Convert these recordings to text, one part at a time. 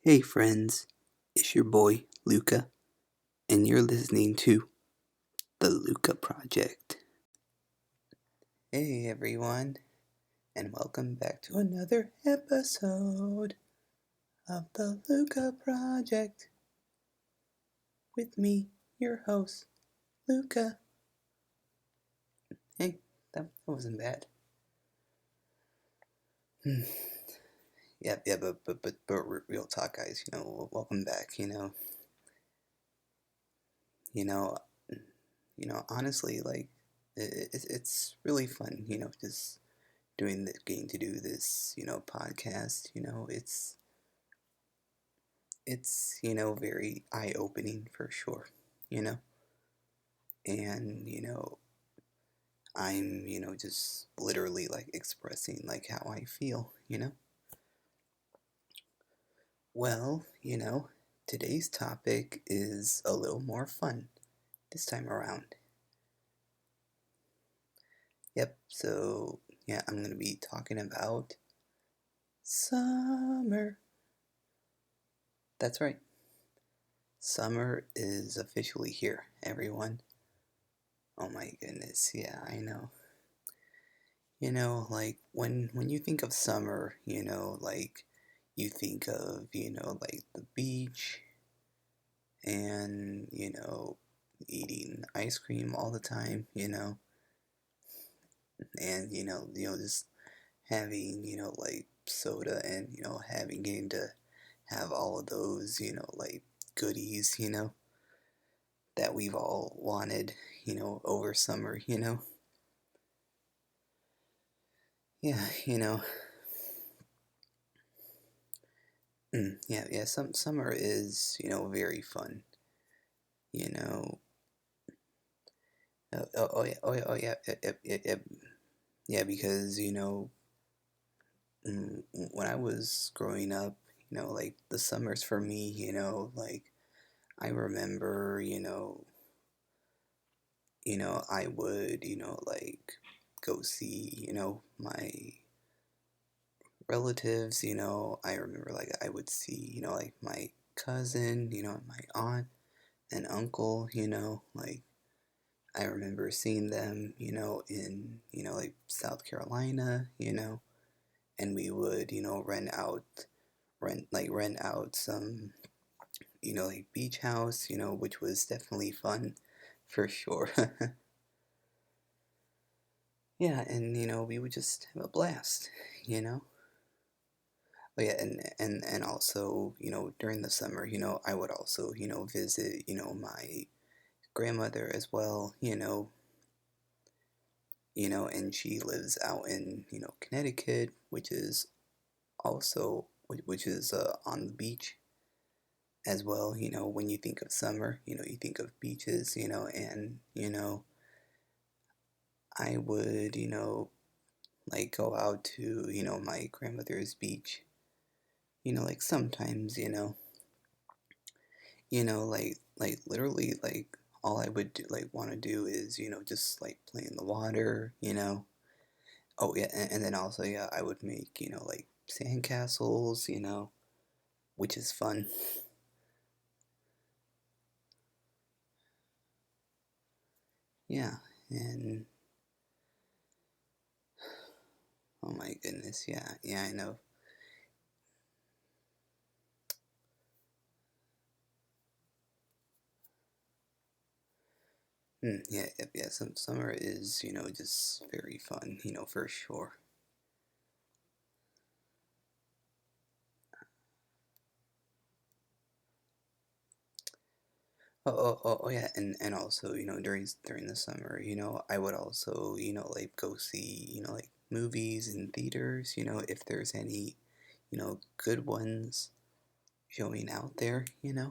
Hey friends, it's your boy LUCA, and you're listening to the LUCA Project. Hey everyone, and welcome back to another episode of the LUCA Project with me, your host, LUCA. Hey, that wasn't bad. Yeah, but real talk, guys. Welcome back. You know, honestly, like it's really fun. Just getting to do this. Podcast. It's very eye opening for sure. You know, and I'm just literally like expressing like how I feel. Well, today's topic is a little more fun this time around. Yep, so yeah, I'm gonna be talking about summer. That's right. Summer is officially here, everyone. Oh my goodness, yeah, I know. Like when you think of summer, like you think of, like the beach and, eating ice cream all the time, and just having, like soda and, having getting to have all of those, like goodies, that we've all wanted, over summer, Yeah, yeah. Some summer is, very fun. You know, yeah. Because when I was growing up, like the summers for me, like I remember, I would, like go see, my relatives. I remember like I would see, like my cousin, my aunt and uncle, like I remember seeing them, in, like South Carolina, and we would, rent out some, like beach house, which was definitely fun for sure. Yeah, and we would just have a blast, you know. Oh yeah, and also, during the summer, I would also, visit, my grandmother as well, and she lives out in, Connecticut, which is also which is on the beach as well. When you think of summer, you think of beaches, and I would, like go out to, my grandmother's beach, like sometimes, like literally like all I would do, like want to do is, just like play in the water, Oh yeah, and then also yeah, I would make, like sandcastles, which is fun. Yeah, and oh my goodness, yeah, I know. Yeah. Some summer is, just very fun, for sure. Yeah, and also, during the summer, I would also, like go see, like movies in theaters, if there's any, good ones showing out there, Yeah.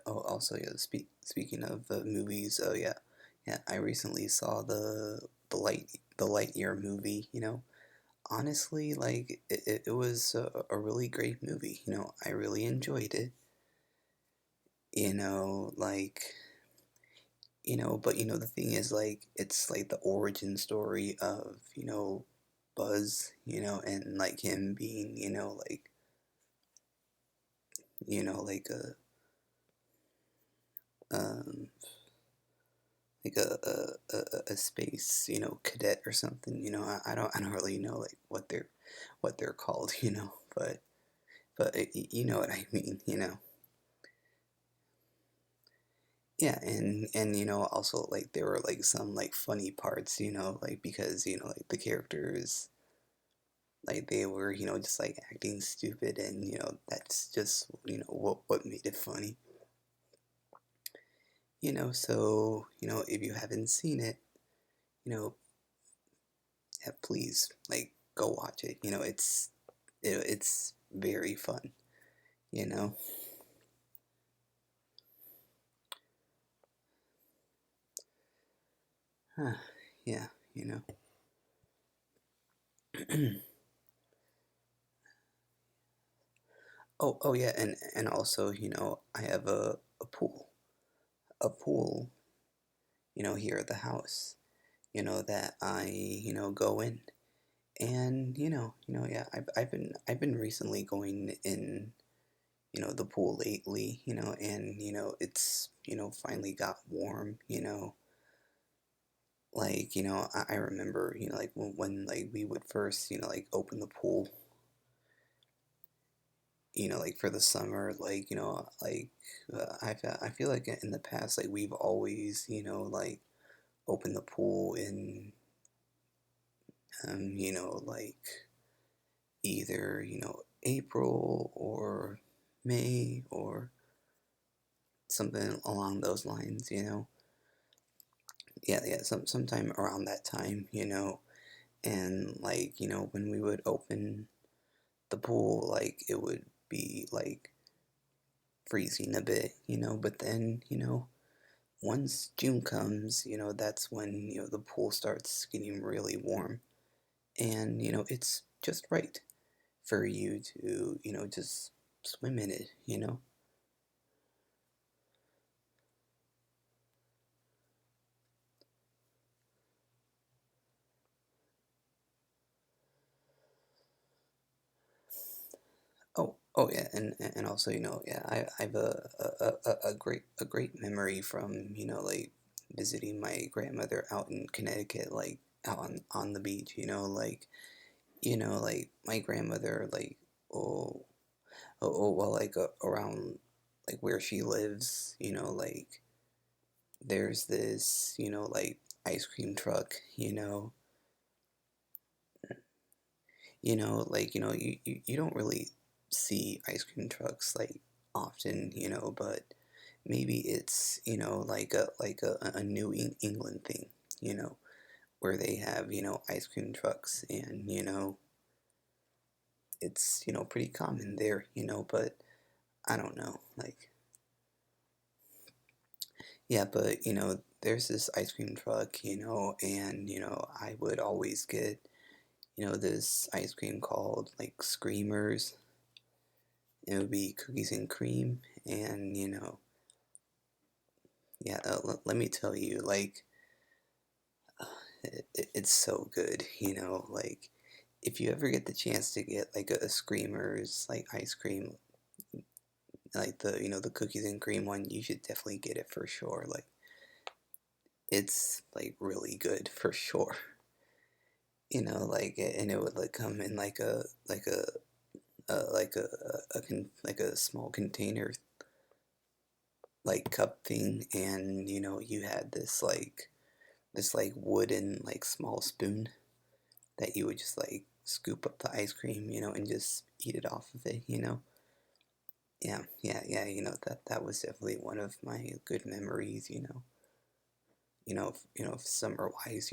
Also, yeah. Speaking of movies, oh yeah, yeah. I recently saw the Lightyear movie. Honestly, like it was a really great movie. I really enjoyed it. Like but the thing is like it's like the origin story of Buzz, and like him being, like um, a space, cadet or something. I don't really know like what they're called, but you know what I mean, Yeah, and also like there were like some like funny parts, like because like the characters like they were just like acting stupid, and that's just what made it funny. So if you haven't seen it, you know please like go watch it. It's very fun. You know. Huh, yeah. You know. Oh yeah, and also I have a pool here at the house that I go in, and yeah, I've been recently going in the pool lately, and it's finally got warm, like I remember like when like we would first like open the pool, like for the summer, like I feel like in the past like we've always like opened the pool in like either April or May or something along those lines, yeah, yeah, sometime around that time, and like when we would open the pool, like it would be like freezing a bit, but then once June comes, that's when the pool starts getting really warm, and it's just right for you to just swim in it. Oh yeah, and also yeah, I have a great memory from like visiting my grandmother out in Connecticut, like out on the beach, like like my grandmother, like oh well, like around like where she lives, like there's this like ice cream truck, like you don't really see ice cream trucks like often, but maybe it's like a New England thing, where they have ice cream trucks, and it's pretty common there, but I don't know, like yeah, but there's this ice cream truck, and I would always get this ice cream called like Screamers. It would be cookies and cream, and yeah, let me tell you, like it's so good, like if you ever get the chance to get like a Screamers like ice cream, like the the cookies and cream one, you should definitely get it for sure. Like it's like really good for sure. Like and it would like come in like a small container like cup thing, and you had this like wooden like small spoon that you would just like scoop up the ice cream, and just eat it off of it, Yeah, yeah, yeah, that was definitely one of my good memories, summer wise,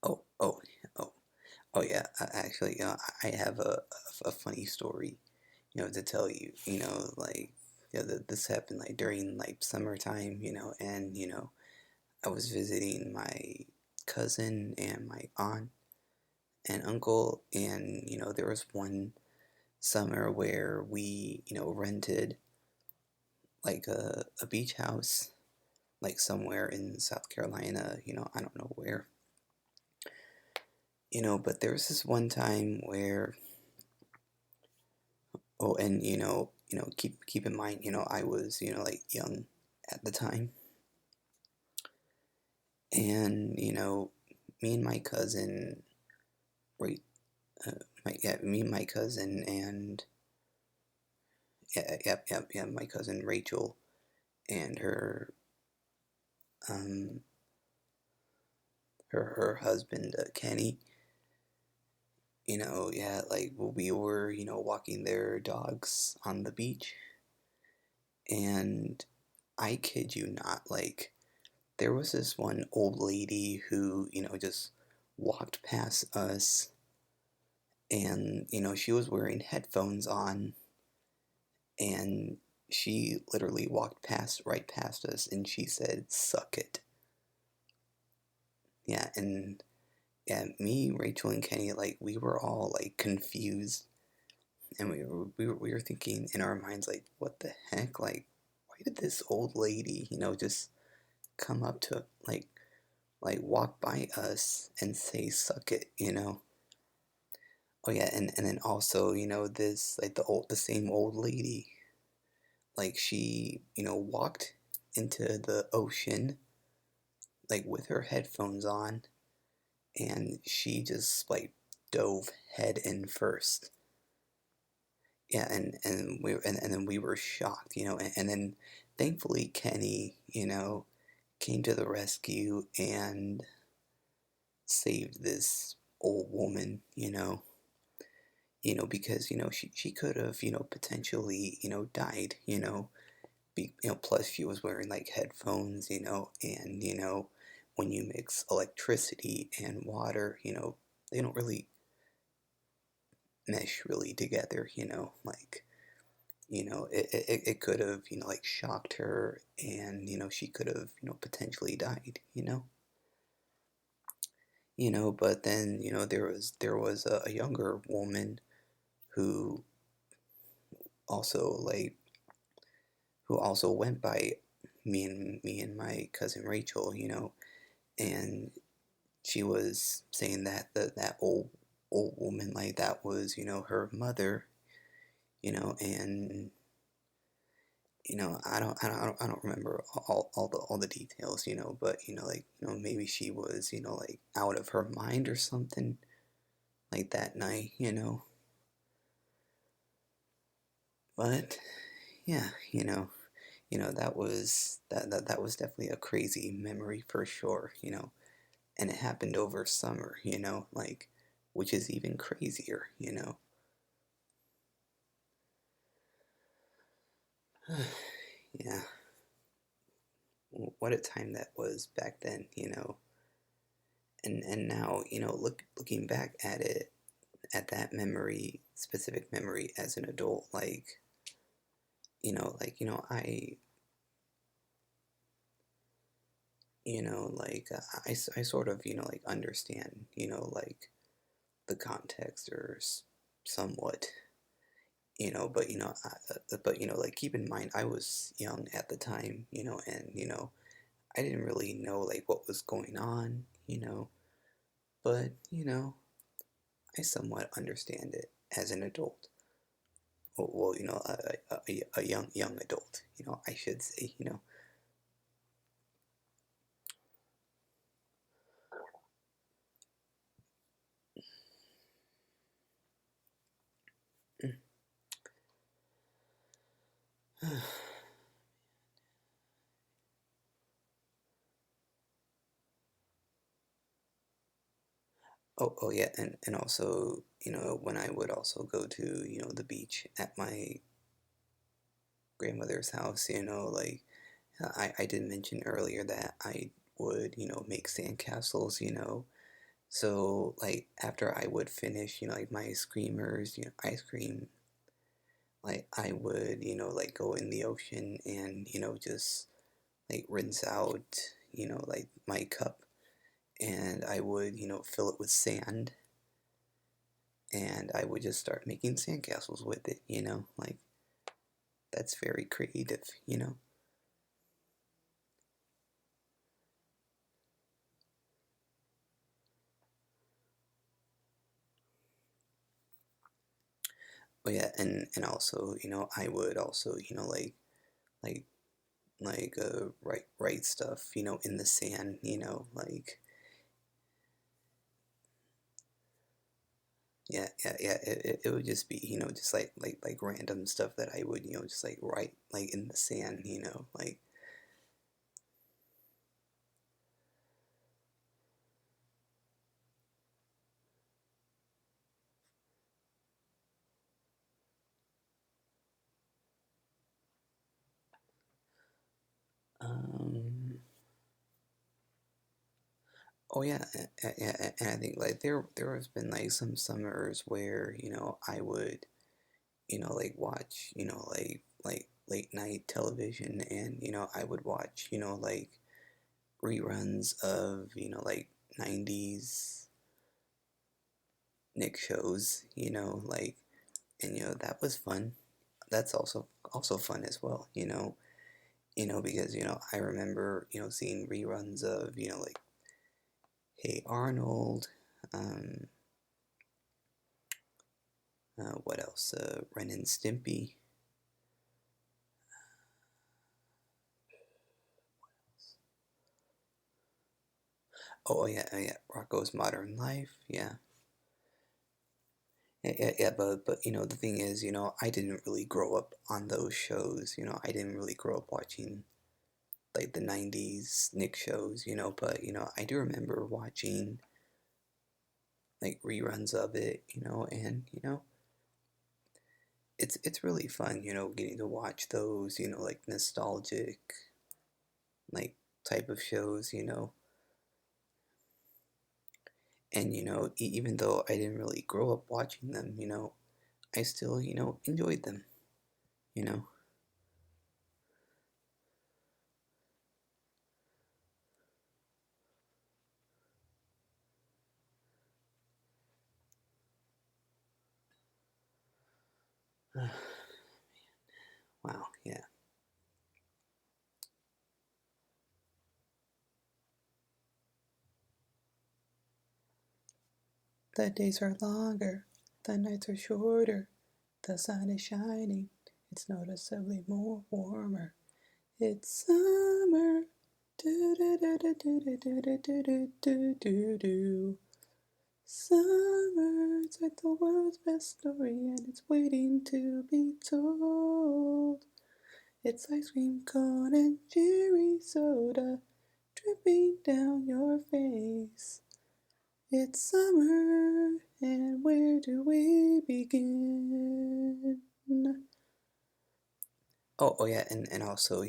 Oh, oh, oh, oh yeah. Actually, I have a funny story, to tell you. Like, this happened like during like summertime, and I was visiting my cousin and my aunt and uncle, and there was one summer where we rented like a beach house, like somewhere in South Carolina. I don't know where. But there was this one time where, oh, and keep in mind, I was like young at the time, and me and my cousin, right, me and my cousin, and yeah, my cousin Rachel and um her husband Kenny. Yeah, like we were walking their dogs on the beach, and I kid you not, like there was this one old lady who just walked past us, and she was wearing headphones on, and she literally walked past right past us, and she said suck it. Yeah, and yeah, me, Rachel, and Kenny, like we were all like confused, and we were thinking in our minds like, what the heck, like why did this old lady just come up to like walk by us and say suck it. Oh yeah, and then also this like the same old lady, like she walked into the ocean like with her headphones on, and she just like dove head in first. Yeah, and then we were shocked, and then thankfully Kenny came to the rescue and saved this old woman, because she could have potentially died, plus she was wearing like headphones, and when you mix electricity and water, they don't really mesh really together, like it could have like shocked her, and she could have potentially died, but then there was a younger woman who also like who also went by me and my cousin Rachel, and she was saying that that old woman, like that was her mother, and I don't remember all the details, but like maybe she was like out of her mind or something like that night, but yeah, that was definitely a crazy memory for sure, and it happened over summer, like which is even crazier. Yeah, what a time that was back then, and now looking back at it, at that memory, specific memory as an adult, like I like I sort of like understand like the context or somewhat, but like keep in mind I was young at the time, and I didn't really know like what was going on, but I somewhat understand it as an adult. Well, a young adult, I should say, oh yeah, and also when I would also go to the beach at my grandmother's house, like I did mention earlier that I would make sandcastles, so like after I would finish like my screamers, ice cream, like I would like go in the ocean and just like rinse out like my cup, and I would, fill it with sand, and I would just start making sandcastles with it, like that's very creative. Oh yeah, and also, I would also, like write stuff, in the sand, like yeah. It would just be, just like random stuff that I would, just like write like in the sand, like um oh yeah, and I think like there has been like some summers where, I would, like watch, like late night television, and I would watch, like reruns of, like 90s Nick shows, like, and that was fun. That's also fun as well, because I remember seeing reruns of like Hey Arnold, um, what else? Ren and Stimpy. Oh yeah, yeah, Rocco's Modern Life. Yeah, yeah. But the thing is, I didn't really grow up on those shows. I didn't really grow up watching like the '90s Nick shows. But I do remember watching like reruns of it. And it's really fun. Getting to watch those. Like nostalgic like type of shows. And even though I didn't really grow up watching them, I still enjoyed them. You know. Wow. Yeah. The days are longer, the nights are shorter, the sun is shining, it's noticeably more warmer. It's summer. Do do do do do do do do do do do do. Summer, it's like the world's best story and it's waiting to be told. It's ice cream cone and cherry soda dripping down your face. It's summer, and where do we begin? Oh yeah, and also,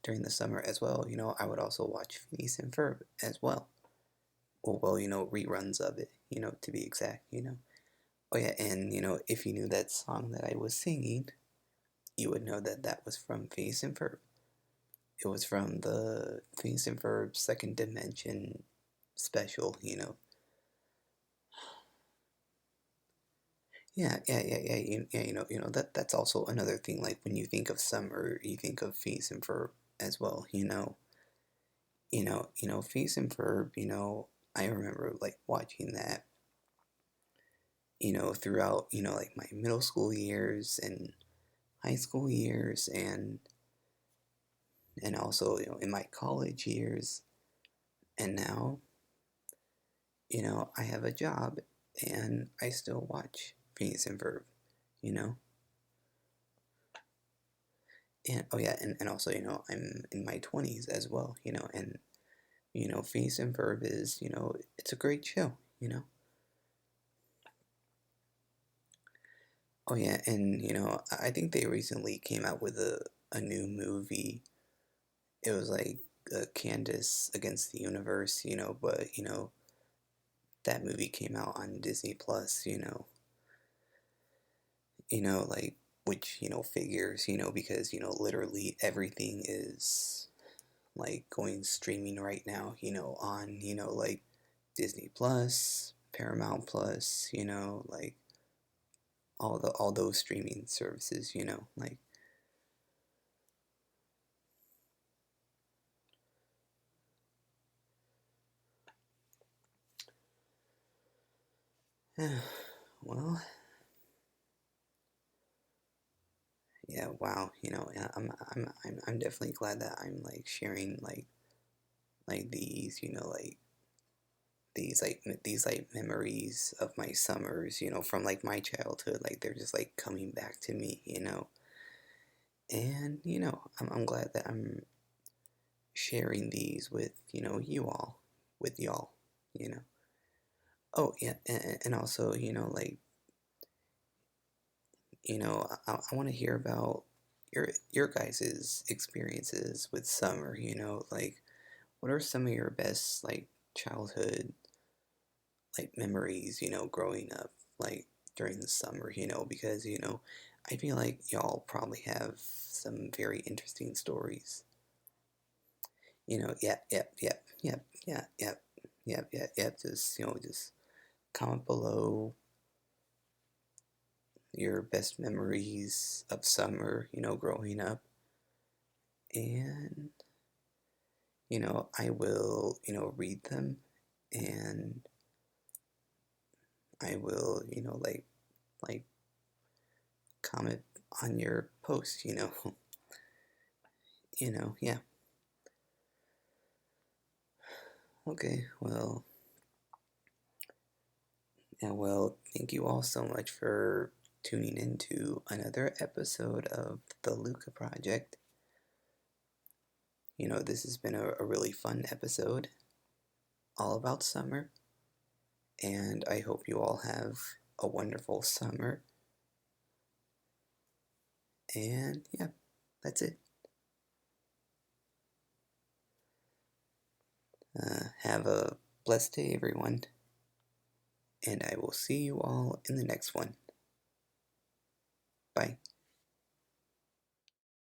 during the summer as well, I would also watch Phineas and Ferb as well. Well, reruns of it, to be exact. Oh yeah, and if you knew that song that I was singing, you would know that that was from Phineas and Ferb. It was from the Phineas and Ferb Second Dimension special. Yeah. That's also another thing. Like when you think of summer, you think of Phineas and Ferb as well. Phineas and Ferb. I remember like watching that. Throughout like my middle school years and high school years, and also in my college years, and now I have a job, and I still watch Phineas and Ferb. You know, and oh yeah, and also I'm in my 20s as well. And Phineas and Ferb is it's a great show. Oh yeah, and I think they recently came out with a new movie. It was like Candace Against the Universe, but that movie came out on Disney Plus. Like which figures because literally everything is like going streaming right now, on, like Disney Plus, Paramount Plus, like all those streaming services, like well, yeah, wow, yeah, I'm definitely glad that I'm like sharing like these, these like memories of my summers, from like my childhood, like they're just like coming back to me, and I'm glad that I'm sharing these with you all, with y'all, you know. Oh yeah, and also like I want to hear about your guys's experiences with summer. Like what are some of your best like childhood like memories, growing up, like during the summer, because, I feel like y'all probably have some very interesting stories. Yep. Just, just comment below your best memories of summer, growing up. And, I will, read them and I will, like comment on your post, yeah. Okay, well, yeah, well, thank you all so much for tuning into another episode of the LUCA Project. This has been a really fun episode all about summer, and I hope you all have a wonderful summer. And yeah, that's it. Have a blessed day, everyone, and I will see you all in the next one. Bye.